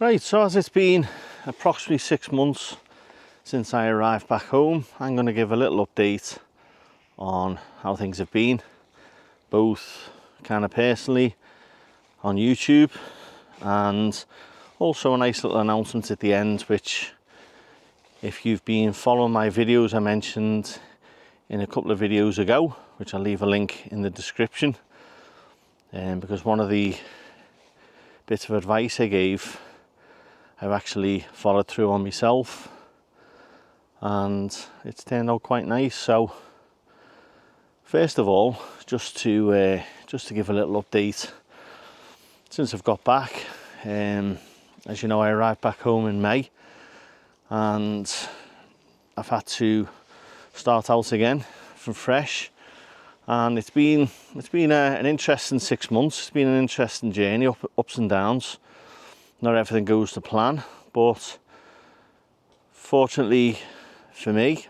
Right, so as it's been approximately 6 months since I arrived back home, I'm going to give a little update on how things have been, both kind of personally on YouTube, and also a nice little announcement at the end, which if you've been following my videos, I mentioned in a couple of videos ago, which I'll leave a link in the description, because one of the bits of advice I gave, I've actually followed through on myself, and it's turned out quite nice. So first of all, just to give a little update since I've got back. As you know, I arrived back home in May, and I've had to start out again from fresh, and it's been an interesting 6 months. It's been an interesting journey, ups and downs. Not everything goes to plan, but fortunately for me,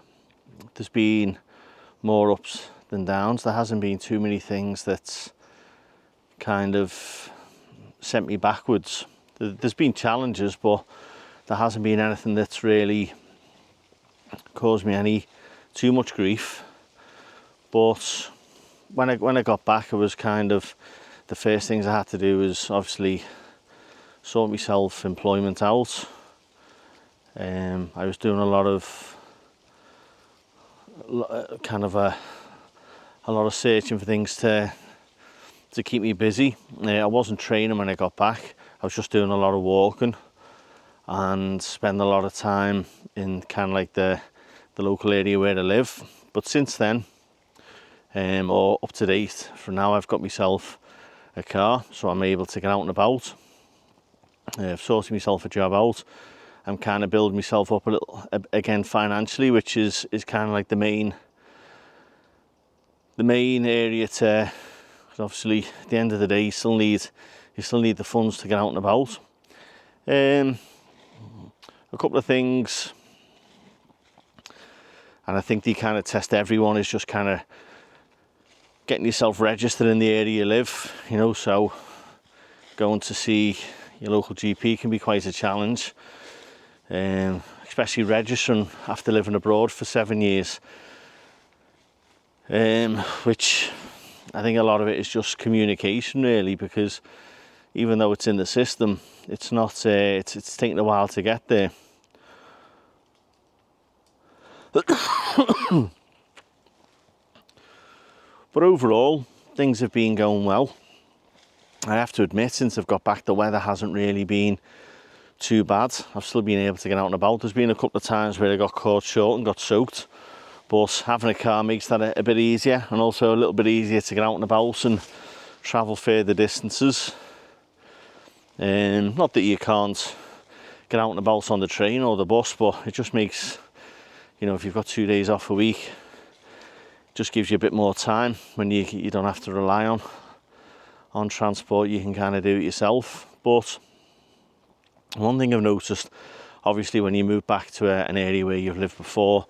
there's been more ups than downs. There hasn't been too many things that's kind of sent me backwards. There's been challenges, but there hasn't been anything that's really caused me any too much grief. But when I got back, it was kind of the first things I had to do was obviously sort myself employment out. I was doing a lot of searching for things to keep me busy. I wasn't training when I got back. I was just doing a lot of walking and spending a lot of time in kind of like the local area where I live. But since then, or up to date, for now, I've got myself a car, so I'm able to get out and about. I've sorted myself a job out. I'm kind of building myself up a little again financially, which is kind of like the main area to, because obviously at the end of the day you still need the funds to get out and about. A couple of things, and I think they kind of test everyone, is just kind of getting yourself registered in the area you live, you know. So going to see your local GP can be quite a challenge, especially registering after living abroad for 7 years, which I think a lot of it is just communication really, because even though it's in the system, it's not, it's taken a while to get there. But overall, things have been going well. I have to admit, since I've got back, the weather hasn't really been too bad. I've still been able to get out and about. There's been a couple of times where I got caught short and got soaked, but having a car makes that a bit easier, and also a little bit easier to get out and about and travel further distances. Not that you can't get out and about on the train or the bus, but it just makes, you know, if you've got 2 days off a week, it just gives you a bit more time when you don't have to rely on transport. You can kind of do it yourself. But one thing I've noticed, obviously when you move back to an area where you've lived before,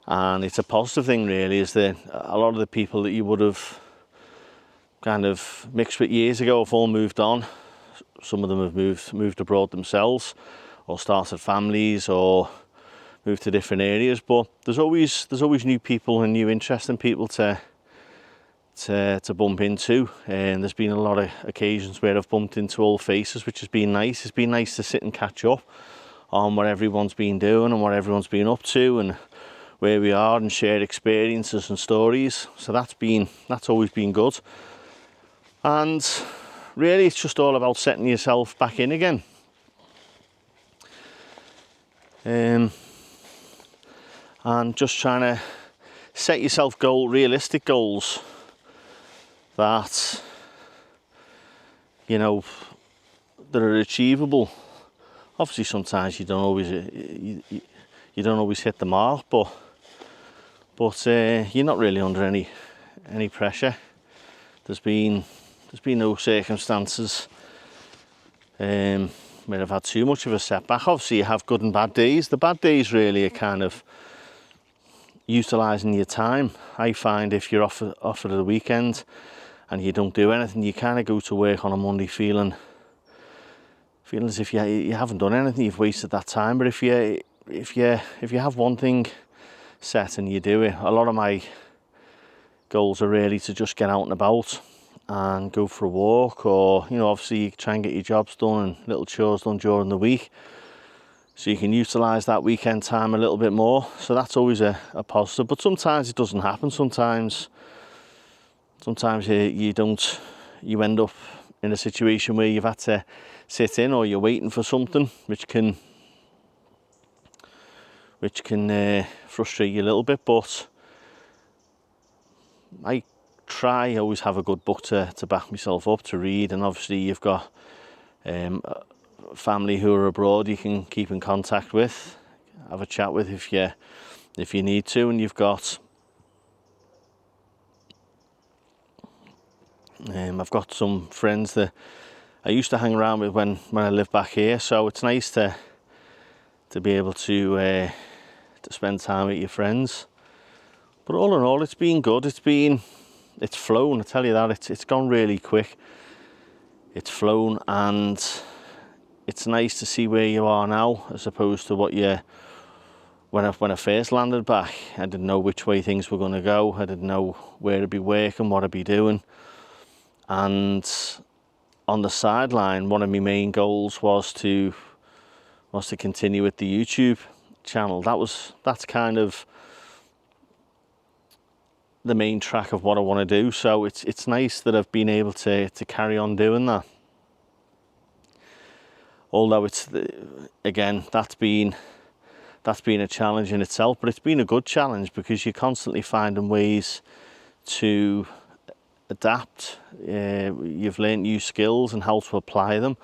and it's a positive thing really, is that a lot of the people that you would have kind of mixed with years ago have all moved on. Some of them have moved abroad themselves, or started families, or moved to different areas. But there's always new people and new interesting people to bump into, and there's been a lot of occasions where I've bumped into old faces, which has been nice. It's been nice to sit and catch up on what everyone's been doing and what everyone's been up to and where we are, and share experiences and stories. So that's always been good. And really it's just all about setting yourself back in again. And just trying to set yourself realistic goals that, you know, that are achievable. Obviously sometimes you don't always hit the mark, but you're not really under any pressure. There's been no circumstances where I've had too much of a setback. Obviously you have good and bad days. The bad days really are kind of utilising your time. I find if you're off for the weekend and you don't do anything, you kind of go to work on a Monday feeling feeling as if you haven't done anything, you've wasted that time. But if you have one thing set and you do it, a lot of my goals are really to just get out and about and go for a walk, or obviously you try and get your jobs done and little chores done during the week, so you can utilize that weekend time a little bit more. So that's always a positive. But sometimes it doesn't happen. Sometimes you end up in a situation where you've had to sit in, or you're waiting for something, which can frustrate you a little bit. But I always have a good book to back myself up, to read. And obviously you've got family who are abroad you can keep in contact with, have a chat with if you need to. And you've got I've got some friends that I used to hang around with when I lived back here, so it's nice to be able to spend time with your friends. But all in all, it's been good. It's flown, I tell you that. It's gone really quick. It's flown, and it's nice to see where you are now, as opposed to when I first landed back. I didn't know which way things were going to go. I didn't know where to be working, what I'd be doing. And on the sideline, one of my main goals was to continue with the YouTube channel. That's kind of the main track of what I want to do. So it's nice that I've been able to carry on doing that. Although again, that's been a challenge in itself, but it's been a good challenge, because you're constantly finding ways to adapt. You've learned new skills and how to apply them,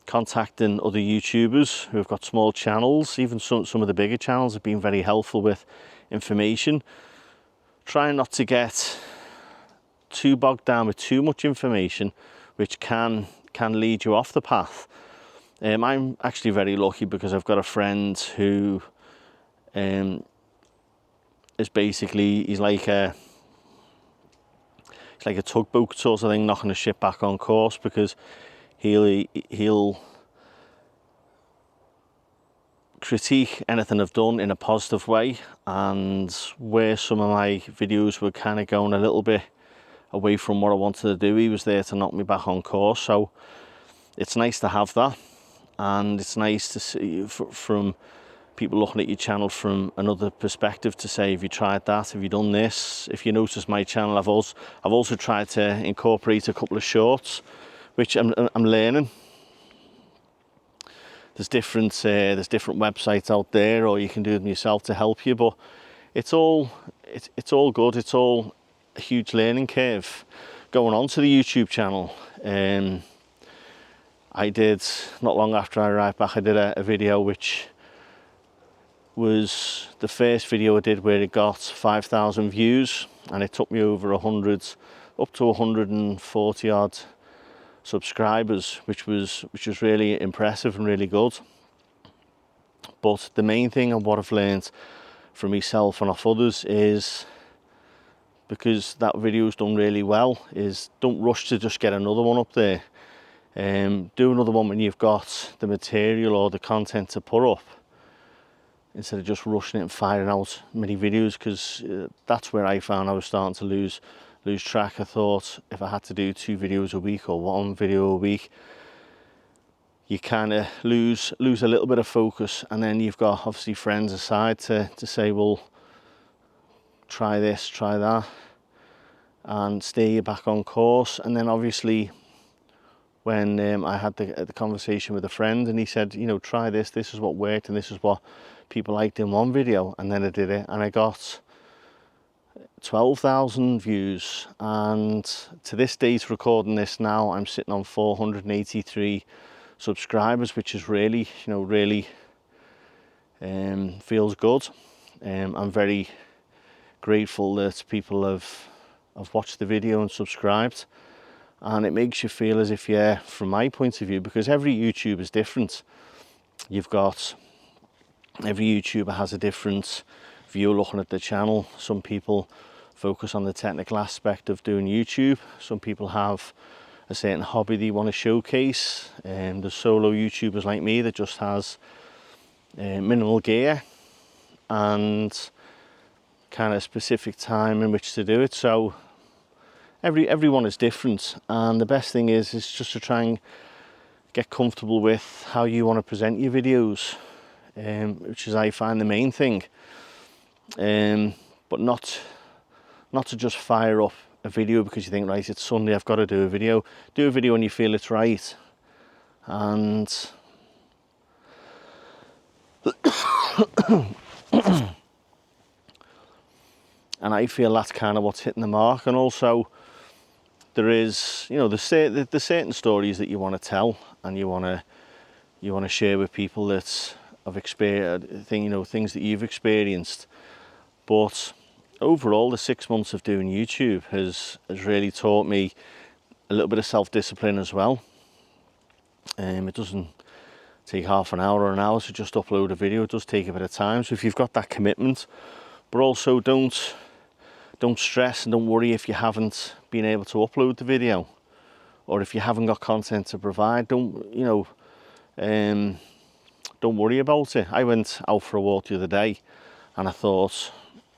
contacting other YouTubers who have got small channels. Even some of the bigger channels have been very helpful with information. Trying not to get too bogged down with too much information, which can lead you off the path. I'm actually very lucky, because I've got a friend who is basically, he's like a tugboat sort of thing, knocking a ship back on course, because he'll critique anything I've done in a positive way, and where some of my videos were kind of going a little bit away from what I wanted to do, he was there to knock me back on course. So it's nice to have that, and it's nice to see from people looking at your channel from another perspective, to say, have you tried that, have you done this? If you notice my channel, I've also tried to incorporate a couple of shorts, which I'm learning. There's different websites out there, or you can do them yourself to help you, but it's all good. It's all a huge learning curve going on to the YouTube channel. I did, not long after I arrived back, I did a video which was the first video I did where it got 5,000 views, and it took me over up to 140 odd subscribers, which was really impressive and really good. But the main thing, and what I've learned from myself and off others, is, because that video's done really well, is don't rush to just get another one up there. Do another one when you've got the material or the content to put up, instead of just rushing it and firing out many videos, because that's where I found I was starting to lose track. I thought if I had to do 2 videos a week or 1 video a week, you kind of lose a little bit of focus. And then you've got obviously friends aside to say, well, try this, try that, and steer you back on course. And then obviously when I had the conversation with a friend, and he said, try this is what worked, and this is what people liked in one video, and then I did it, and I got 12,000 views, and to this date, recording this now, I'm sitting on 483 subscribers, which is really feels good. I'm very grateful that people have watched the video and subscribed, and it makes you feel as if, from my point of view, because every YouTuber is different. Every YouTuber has a different view looking at the channel. Some people focus on the technical aspect of doing YouTube. Some people have a certain hobby they want to showcase. There's solo YouTubers like me that just has minimal gear and kind of specific time in which to do it. So everyone is different, and the best thing is just to try and get comfortable with how you want to present your videos, which is I find the main thing. But not to just fire up a video because you think, right, it's Sunday, I've got to do a video. Do a video when you feel it's right. And and I feel that's kind of what's hitting the mark. And also there is, you know, there's certain stories that you want to tell and you want to share with people that have experienced, you know, things that you've experienced. But overall, the 6 months of doing YouTube has really taught me a little bit of self-discipline as well. It doesn't take half an hour or an hour to just upload a video. It does take a bit of time. So if you've got that commitment, but also don't stress and don't worry if you haven't been able to upload the video, or if you haven't got content to provide. Don't worry about it. I went out for a walk the other day, and I thought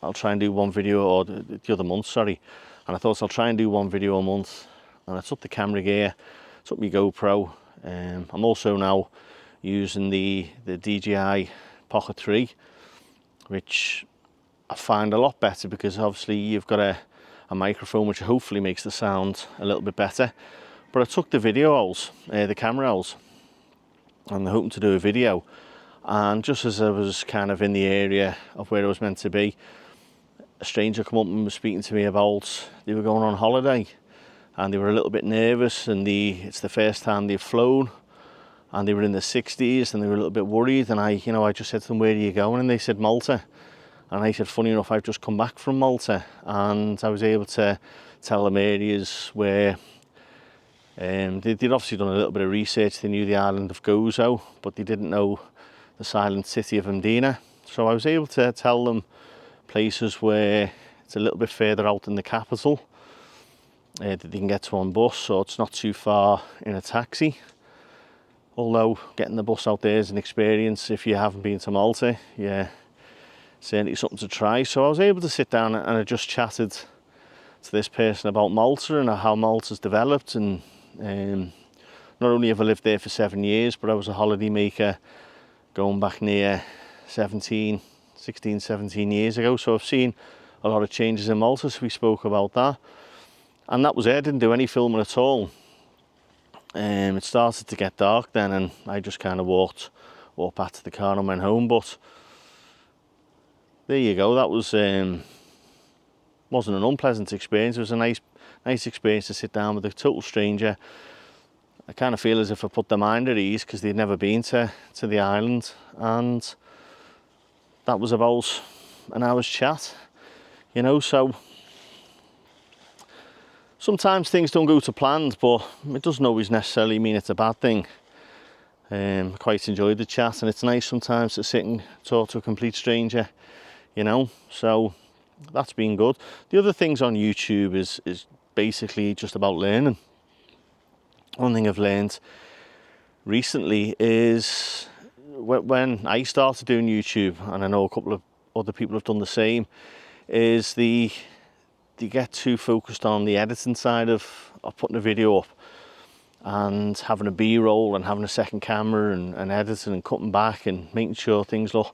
I'll try and do one video, or the other month, sorry. And I thought I'll try and do one video a month. And I took the camera gear, took my GoPro. I'm also now using the DJI Pocket 3, which I find a lot better because obviously you've got a microphone which hopefully makes the sound a little bit better. But I took the video out, the camera out, and I'm hoping to do a video. And just as I was kind of in the area of where I was meant to be, a stranger come up and was speaking to me about they were going on holiday and they were a little bit nervous, and it's the first time they've flown, and they were in their 60s and they were a little bit worried. And I just said to them, where are you going? And they said Malta. And I said, funny enough, I've just come back from Malta. And I was able to tell them areas where they'd obviously done a little bit of research. They knew the island of Gozo, but they didn't know the silent city of Mdina. So I was able to tell them places where it's a little bit further out than the capital, that they can get to on bus, so it's not too far in a taxi. Although getting the bus out there is an experience if you haven't been to Malta. Yeah, certainly something to try. So I was able to sit down and I just chatted to this person about Malta and how Malta's developed. And not only have I lived there for 7 years, but I was a holiday maker going back near 16, 17 years ago. So I've seen a lot of changes in Malta, so we spoke about that. And that was it. I didn't do any filming at all. It started to get dark then, and I just kind of walked back to the car and went home. But there you go. That was wasn't an unpleasant experience. It was a nice experience to sit down with a total stranger. I kind of feel as if I put their mind at ease because they'd never been to the island, and that was about an hour's chat, you know. So sometimes things don't go to plan, but it doesn't always necessarily mean it's a bad thing. I quite enjoyed the chat, and it's nice sometimes to sit and talk to a complete stranger, you know. So that's been good. The other things on YouTube is basically just about learning. One thing I've learned recently is when I started doing YouTube, and I know a couple of other people have done the same, is they get too focused on the editing side of putting a video up and having a B-roll and having a second camera and editing and cutting back and making sure things look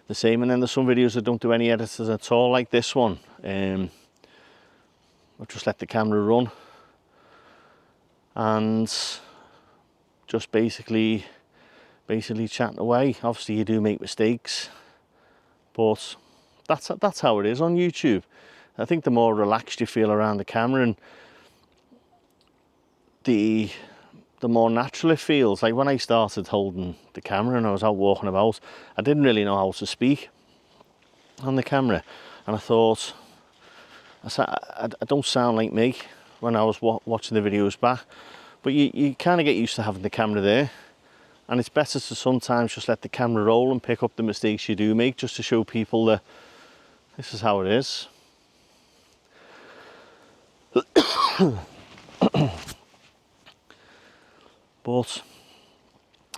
the same. And then there's some videos that don't do any editing at all, like this one. I've just let the camera run and just basically chatting away. Obviously you do make mistakes, but that's how it is on YouTube. I think the more relaxed you feel around the camera, and the more natural it feels. Like when I started holding the camera and I was out walking about, I didn't really know how to speak on the camera, and I thought, I don't sound like me when I was watching the videos back. But you kind of get used to having the camera there, and it's better to sometimes just let the camera roll and pick up the mistakes you do make, just to show people that this is how it is. but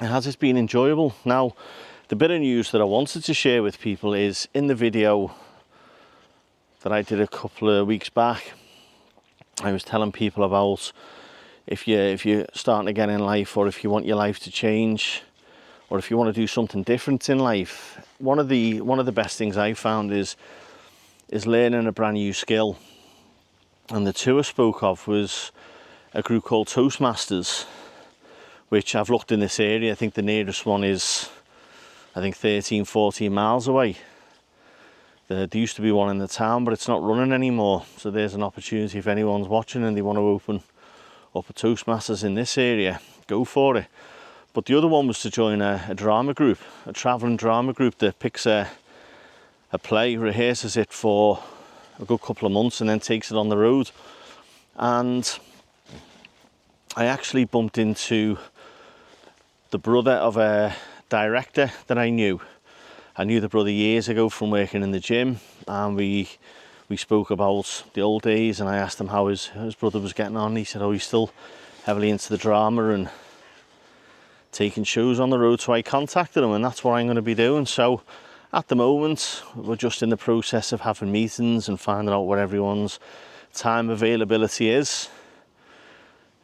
it has been enjoyable. Now, the bit of news that I wanted to share with people is in the video that I did a couple of weeks back, I was telling people about if you're starting to get in life, or if you want your life to change, or if you want to do something different in life, one of the best things I found is learning a brand new skill. And the two I spoke of was a group called Toastmasters, which I've looked in this area. I think the nearest one is 13-14 miles away. There used to be one in the town, but it's not running anymore. So there's an opportunity if anyone's watching and they want to open up a Toastmasters in this area, go for it. But the other one was to join a drama group, a travelling drama group that picks a play, rehearses it for a good couple of months and then takes it on the road. And I actually bumped into the brother of a director that I knew. I knew the brother years ago from working in the gym, and we spoke about the old days, and I asked him how his brother was getting on. He said, oh, he's still heavily into the drama and taking shows on the road. So I contacted him, and that's what I'm going to be doing. So at the moment, we're just in the process of having meetings and finding out what everyone's time availability is,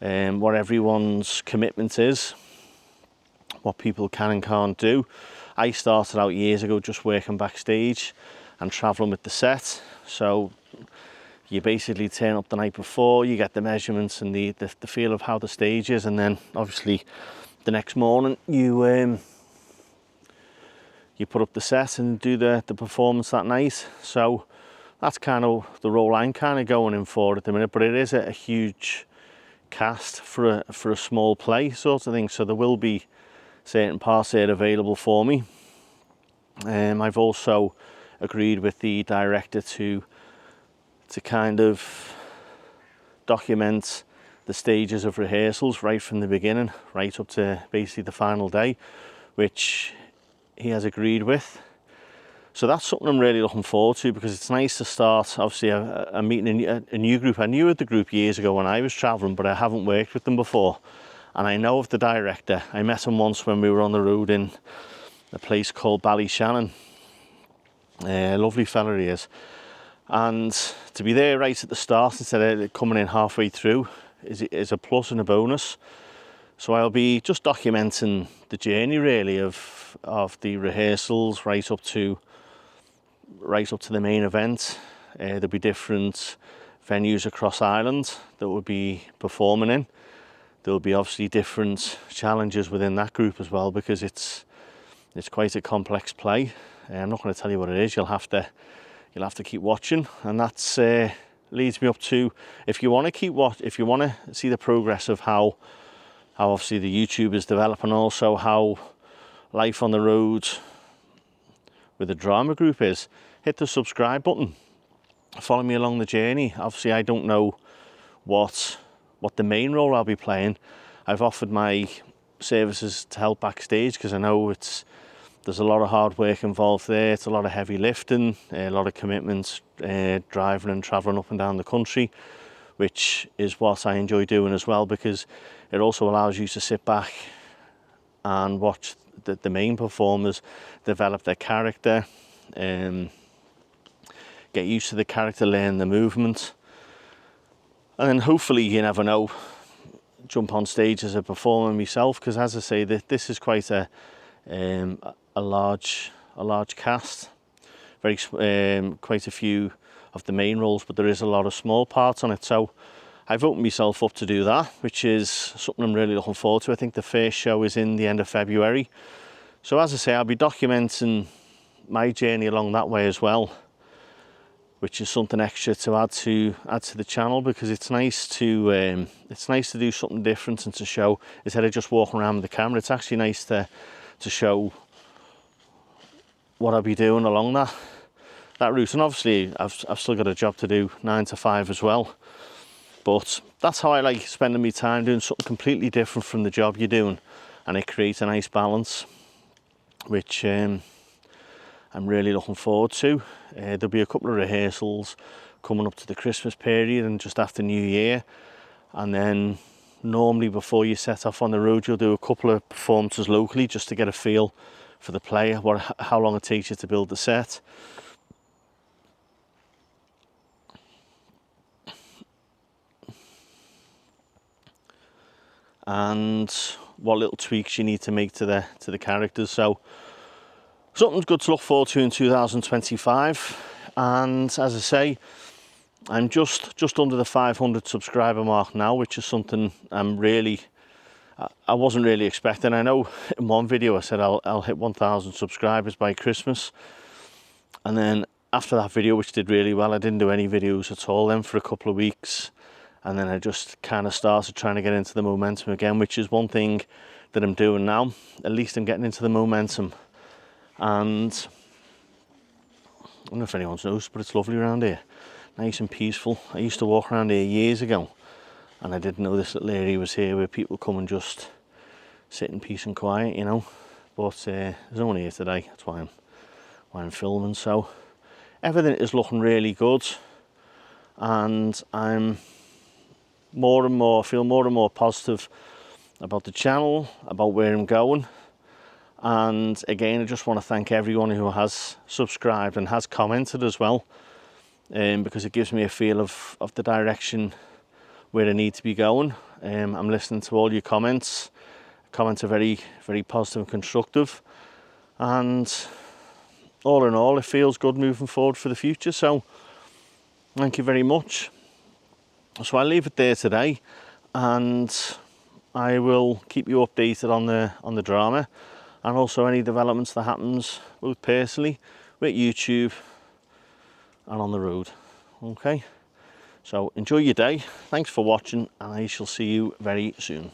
and what everyone's commitment is, what people can and can't do. I started out years ago just working backstage and travelling with the set. So you basically turn up the night before, you get the measurements and the feel of how the stage is, and then obviously the next morning you put up the set and do the performance that night. So that's kind of the role I'm kind of going in for at the minute, but it is a huge cast for a small play sort of thing. So there will be certain parts there available for me. I've also agreed with the director to kind of document the stages of rehearsals right from the beginning, right up to basically the final day, which he has agreed with. So that's something I'm really looking forward to, because it's nice to start. Obviously, I'm meeting a new group. I knew of the group years ago when I was travelling, but I haven't worked with them before. And I know of the director. I met him once when we were on the road in a place called Ballyshannon. A lovely fella he is. And to be there right at the start instead of coming in halfway through is a plus and a bonus. So I'll be just documenting the journey really of the rehearsals right up to the main event. There'll be different venues across Ireland that we'll be performing in. There'll be obviously different challenges within that group as well, because it's quite a complex play. I'm not going to tell you what it is. You'll have to keep watching, and that's leads me up to, if you want to see the progress of how obviously the YouTube is developing, also how life on the road with the drama group is, hit the subscribe button. Follow me along the journey. Obviously, I don't know what the main role I'll be playing. I've offered my services to help backstage, because I know there's a lot of hard work involved there. It's a lot of heavy lifting, a lot of commitments, driving and travelling up and down the country, which is what I enjoy doing as well, because it also allows you to sit back and watch the main performers develop their character, get used to the character, learn the movement, and then hopefully, you never know, jump on stage as a performer myself, because as I say, this is quite a large cast, quite a few of the main roles, but there is a lot of small parts on it. So I've opened myself up to do that, which is something I'm really looking forward to. I think the first show is in the end of February. So as I say, I'll be documenting my journey along that way as well, which is something extra to add to the channel, because it's nice to do something different and to show, instead of just walking around with the camera. It's actually nice to show what I'll be doing along that route. And obviously I've still got a job to do, 9 to 5 as well, but that's how I like spending my time, doing something completely different from the job you're doing, and it creates a nice balance, which I'm really looking forward to. There'll be a couple of rehearsals coming up to the Christmas period and just after New Year, and then normally before you set off on the road you'll do a couple of performances locally just to get a feel for the player, how long it takes you to build the set. And what little tweaks you need to make to the characters. So something's good to look forward to in 2025. And as I say, I'm just under the 500 subscriber mark now, which is something I wasn't really expecting. I know in one video I said I'll hit 1,000 subscribers by Christmas, and then after that video, which did really well, I didn't do any videos at all then for a couple of weeks. And then I just kind of started trying to get into the momentum again, which is one thing that I'm doing now. At least I'm getting into the momentum. And I don't know if anyone knows, but it's lovely around here. Nice and peaceful. I used to walk around here years ago, and I didn't know this little area was here where people come and just sit in peace and quiet, you know. But there's no one here today. That's why I'm filming. So everything is looking really good, and I'm feel more and more positive about the channel, about where I'm going. And again, I just want to thank everyone who has subscribed and has commented as well, because it gives me a feel of the direction where I need to be going. I'm listening to all your comments. Comments are very, very positive and constructive, and all in all, it feels good moving forward for the future. So thank you very much. So I'll leave it there today, and I will keep you updated on the drama, and also any developments that happens both personally with YouTube and on the road. Okay, so enjoy your day. Thanks for watching, and I shall see you very soon.